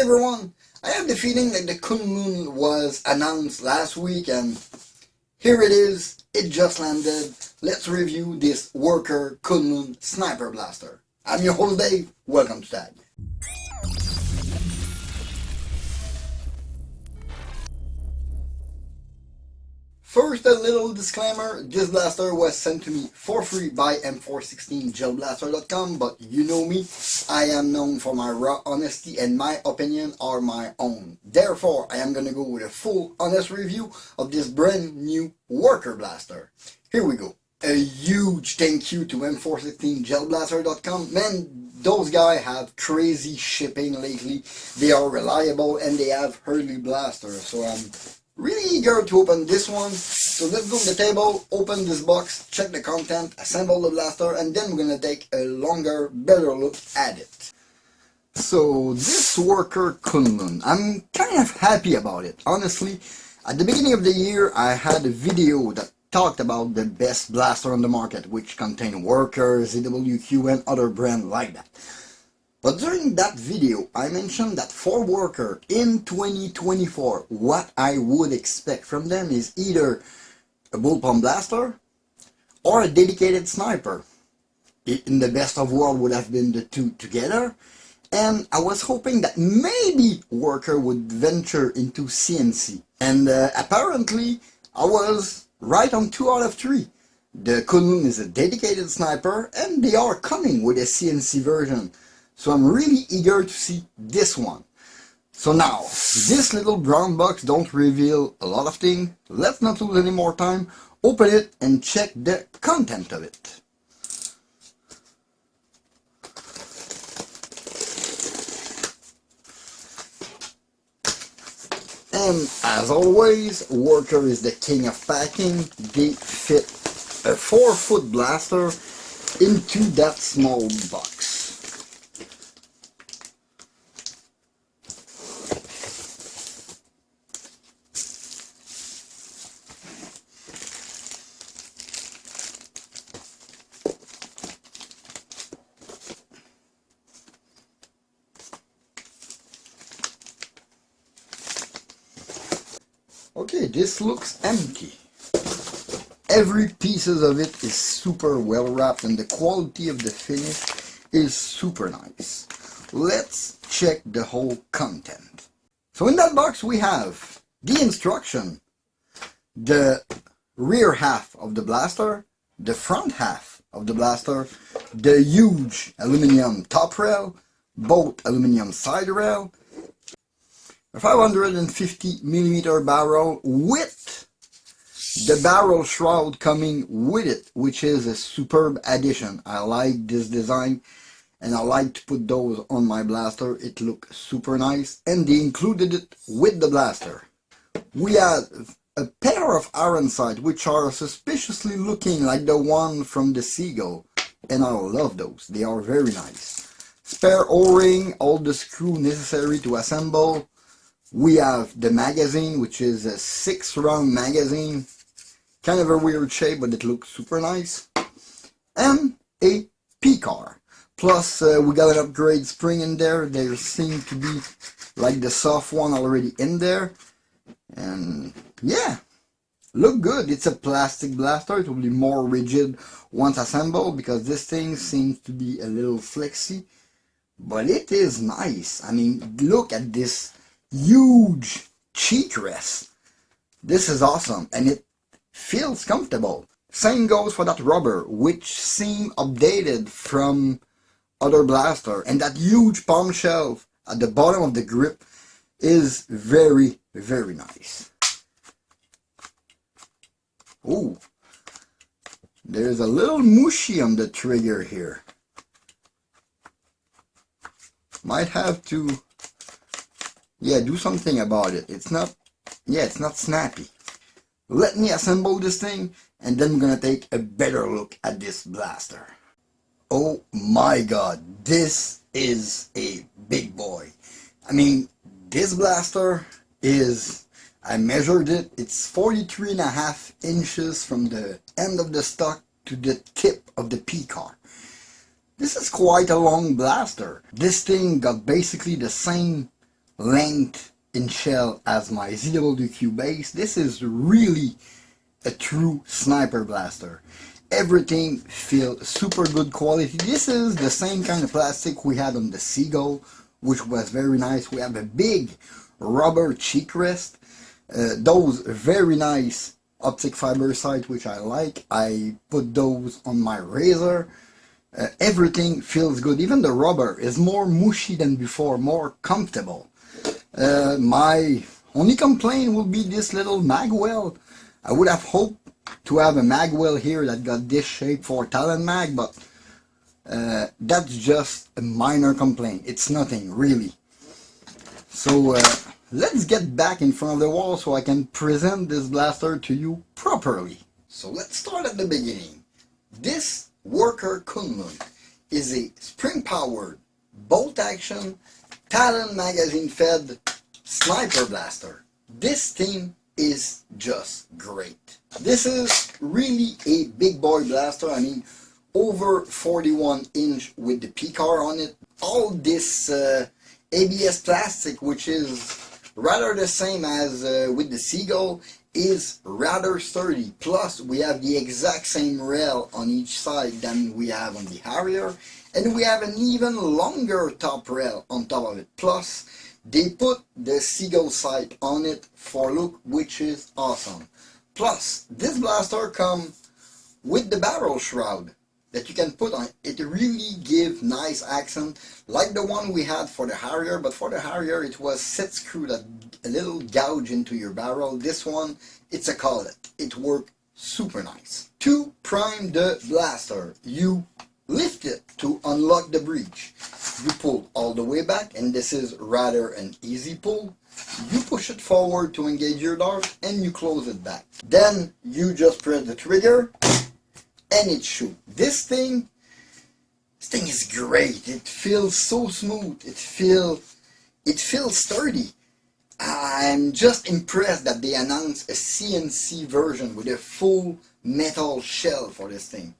everyone, I have the feeling that the Kunlun was announced last week and here it is, it just landed. Let's review this Worker Kunlun Sniper Blaster. I'm your host Dave, welcome to that. First, a little disclaimer, this blaster was sent to me for free by M416gelblaster.com, but you know me, I am known for my raw honesty and my opinion are my own. Therefore, I am going to go with a full honest review of this brand new Worker Blaster. Here we go. A huge thank you to M416gelblaster.com. Man, those guys have crazy shipping lately. They are reliable and they have early blasters, so I'm really eager to open this one. So let's go to the table, open this box, check the content, assemble the blaster, and then we're gonna take a longer, better look at it. So this Worker Kunlun, I'm kind of happy about it. Honestly, at the beginning of the year, I had a video that talked about the best blaster on the market, which contained Worker, ZWQ, and other brands like that. But during that video, I mentioned that for Worker in 2024, what I would expect from them is either a bullpup blaster or a dedicated sniper. In the best of world would have been the two together. And I was hoping that maybe Worker would venture into CNC. And apparently, I was right on 2 out of 3. The Kunlun is a dedicated sniper and they are coming with a CNC version. So I'm really eager to see this one. So now, this little brown box don't reveal a lot of things. Let's not lose any more time. Open it and check the content of it. And as always, Worker is the king of packing. They fit a 4-foot blaster into that small box. Okay, this looks empty. Every pieces of it is super well wrapped and the quality of the finish is super nice. Let's check the whole content. So in that box we have the instruction, the rear half of the blaster, the front half of the blaster, the huge aluminum top rail, both aluminum side rail, a 550mm barrel with the barrel shroud coming with it, which is a superb addition. I like this design and I like to put those on my blaster. It looks super nice and they included it with the blaster. We have a pair of iron sights which are suspiciously looking like the one from the Seagull, and I love those. They are very nice. Spare O-ring, all the screw necessary to assemble. We have the magazine, which is a 6-round magazine. Kind of a weird shape, but it looks super nice. And a P-car. Plus, we got an upgrade spring in there. There seem to be like the soft one already in there. And yeah, look good. It's a plastic blaster. It will be more rigid once assembled because this thing seems to be a little flexy. But it is nice. I mean, look at this huge cheek rest. This is awesome and it feels comfortable. Same goes for that rubber, which seem updated from other blaster, and that huge palm shelf at the bottom of the grip is very, very nice. Ooh, there's a little mushy on the trigger here. Might have to do something about it. It's not snappy. Let me assemble this thing and then we're gonna take a better look at this blaster. Oh my god, this is a big boy. I mean, this blaster is, I measured it, it's 43.5 inches from the end of the stock to the tip of the P-car. This is quite a long blaster. This thing got basically the same length in shell as my ZWQ base. This is really a true sniper blaster. Everything feels super good quality. This is the same kind of plastic we had on the Seagull, which was very nice. We have a big rubber cheek rest. Those very nice optic fiber sight, which I like. I put those on my razor. Everything feels good. Even the rubber is more mushy than before, more comfortable. My only complaint will be this little magwell. I would have hoped to have a magwell here that got this shape for Talon mag, but that's just a minor complaint. It's nothing really. So let's get back in front of the wall so I can present this blaster to you properly. So let's start at the beginning. This Worker Kunlun is a spring-powered, bolt-action, Talon magazine-fed sniper blaster. This thing is just great. This is really a big boy blaster. I mean, over 41 inch with the PCAR on it. All this ABS plastic, which is rather the same as with the Seagull, is rather sturdy. Plus we have the exact same rail on each side than we have on the Harrier, and we have an even longer top rail on top of it. Plus they put the Seagull sight on it for look, which is awesome. Plus this blaster comes with the barrel shroud that you can put on. It really gives nice accent, like the one we had for the Harrier, but for the Harrier it was set screw that a little gouge into your barrel. This one, it's a collet. It worked super nice. To prime the blaster, you lift it to unlock the breech. You pull all the way back, and this is rather an easy pull. You push it forward to engage your dart, and you close it back. Then you just press the trigger, and it shoots. This thing is great. It feels so smooth. It feels sturdy. I'm just impressed that they announced a CNC version with a full metal shell for this thing.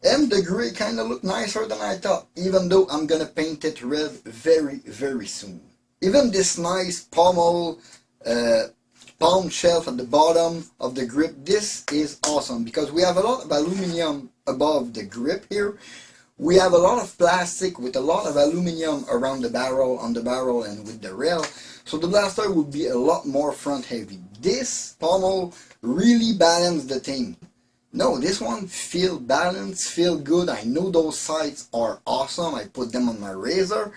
And the gray kind of looked nicer than I thought, even though I'm gonna paint it red very, very soon. Even this nice pommel palm shelf at the bottom of the grip, this is awesome because we have a lot of aluminum above the grip here. We have a lot of plastic with a lot of aluminum around the barrel, on the barrel, and with the rail. So the blaster will be a lot more front heavy. This pommel really balanced the thing. No, this one feel balanced, feel good. I know those sights are awesome. I put them on my razor.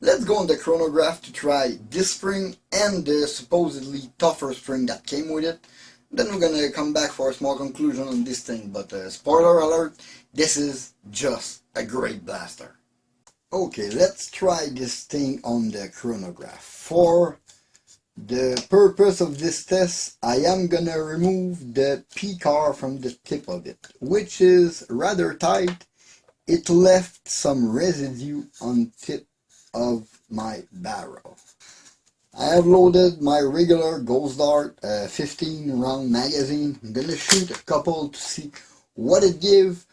Let's go on the Chronograph to try this spring and the supposedly tougher spring that came with it. Then we're gonna come back for a small conclusion on this thing, but spoiler alert, this is just a great blaster. Okay, let's try this thing on the Chronograph. For the purpose of this test, I am gonna remove the PCAR from the tip of it, which is rather tight. It left some residue on tip of my barrel. I have loaded my regular Ghost Dart 15 round magazine. I'm gonna shoot a couple to see what it gives.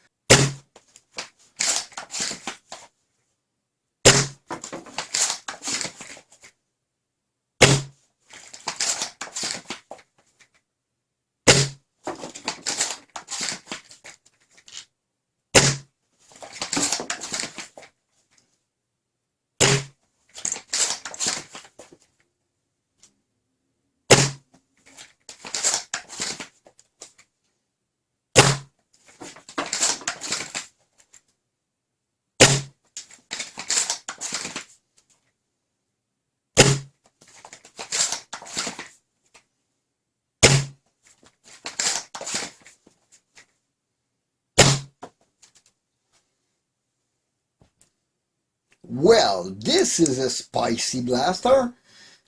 Well, this is a spicy blaster.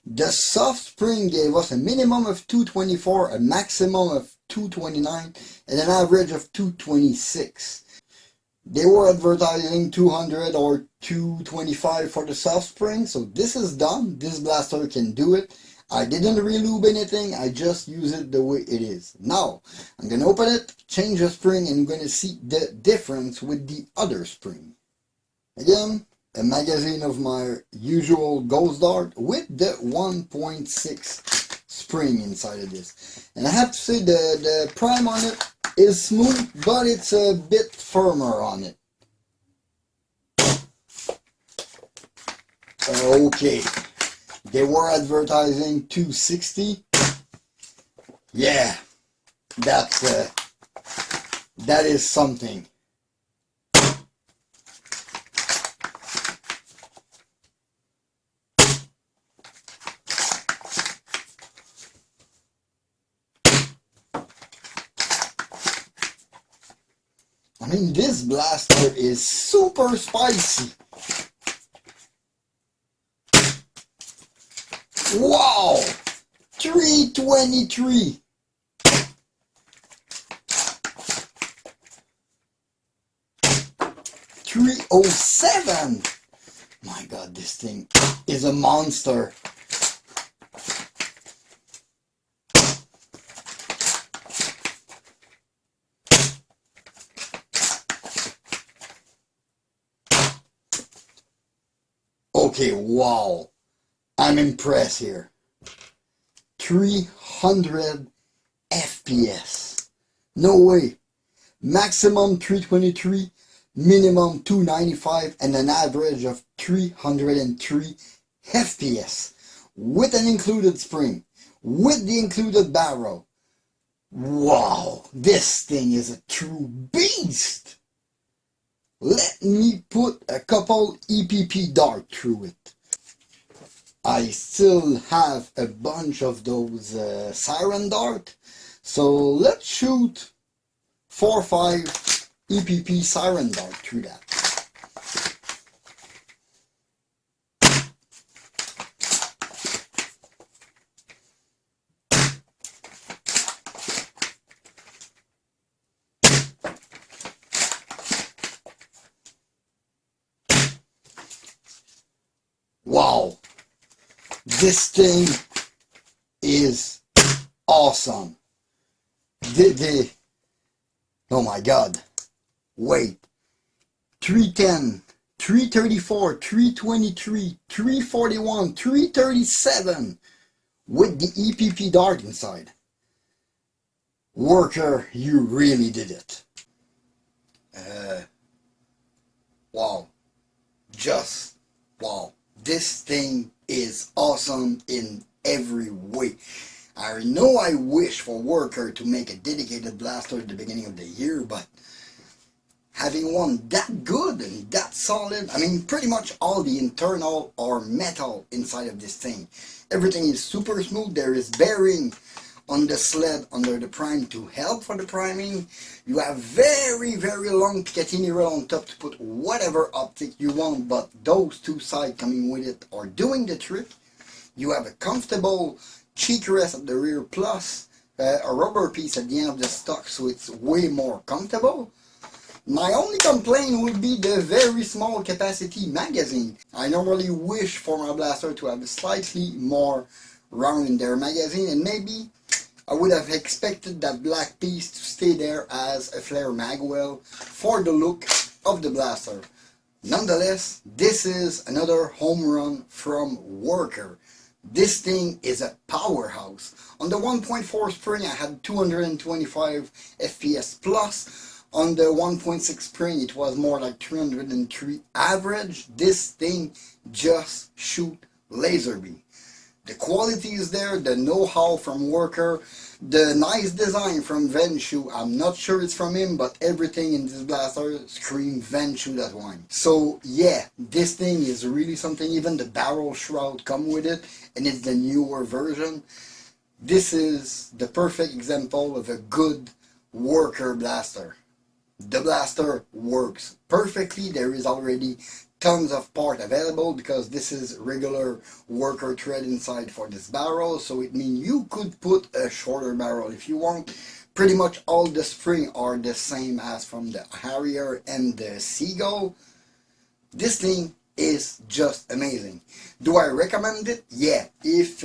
The soft spring gave us a minimum of 224, a maximum of 229, and an average of 226. They were advertising 200 or 225 for the soft spring, so this is done. This blaster can do it. I didn't relube anything, I just use it the way it is. Now, I'm going to open it, change the spring, and I'm going to see the difference with the other spring. Again, a magazine of my usual Ghost Dart with the 1.6 spring inside of this. And I have to say the prime on it is smooth, but it's a bit firmer on it. Okay, they were advertising 260. Yeah, that is something. I mean, this blaster is super spicy. Wow! 323. $307. My God, this thing is a monster. Okay, wow. I'm impressed here. 300 FPS. No way. Maximum 323, minimum 295, and an average of 303 FPS. With an included spring. With the included barrel. Wow. This thing is a true beast. Let me put a couple EPP dart through it. I still have a bunch of those siren dart, so let's shoot 4 or 5 EPP siren dart through that. Wow, this thing is awesome. Oh my God, wait, 310, 334, 323, 341, 337 with the EPP dart inside. Worker, you really did it. Wow, just wow. This thing is awesome in every way. I know I wish for Worker to make a dedicated blaster at the beginning of the year, but having one that good and that solid, I mean pretty much all the internal are metal inside of this thing. Everything is super smooth. There is bearing on the sled under the prime to help for the priming. You have very long Picatinny rail on top to put whatever optic you want, but those two sides coming with it are doing the trick. You have a comfortable cheek rest at the rear plus a rubber piece at the end of the stock, so it's way more comfortable. My only complaint would be the very small capacity magazine. I normally wish for my blaster to have a slightly more round in their magazine, and maybe I would have expected that black piece to stay there as a flare magwell for the look of the blaster. Nonetheless, this is another home run from Worker. This thing is a powerhouse. On the 1.4 spring I had 225 FPS plus. On the 1.6 spring it was more like 303 average. This thing just shoot laser beam. The quality is there, the know-how from Worker, the nice design from Venshu. I'm not sure it's from him, but everything in this blaster screams Venshu that one. So yeah, this thing is really something. Even the barrel shroud come with it, and it's the newer version. This is the perfect example of a good Worker blaster. The blaster works perfectly. There is already tons of part available because this is regular Worker thread inside for this barrel, so it means you could put a shorter barrel if you want. Pretty much all the spring are the same as from the Harrier and the Seagull. This thing is just amazing. Do I recommend it? Yeah. If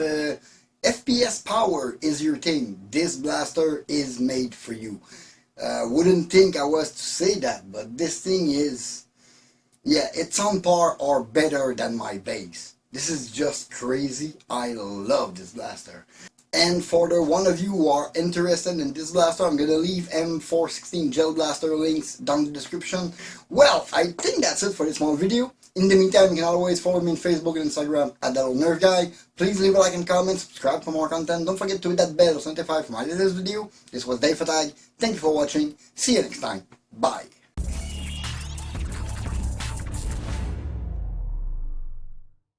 FPS power is your thing, this blaster is made for you. Wouldn't think I was to say that, but this thing is Yeah, it's on par or better than my base. This is just crazy. I love this blaster. And for the one of you who are interested in this blaster, I'm gonna leave M416 gel blaster links down in the description. Well, I think that's it for this small video. In the meantime, you can always follow me on Facebook and Instagram at @thatoldnerfguy. Please leave a like and comment, subscribe for more content. Don't forget to hit that bell to notify for my latest video. This was Dave Fatag. Thank you for watching. See you next time. Bye.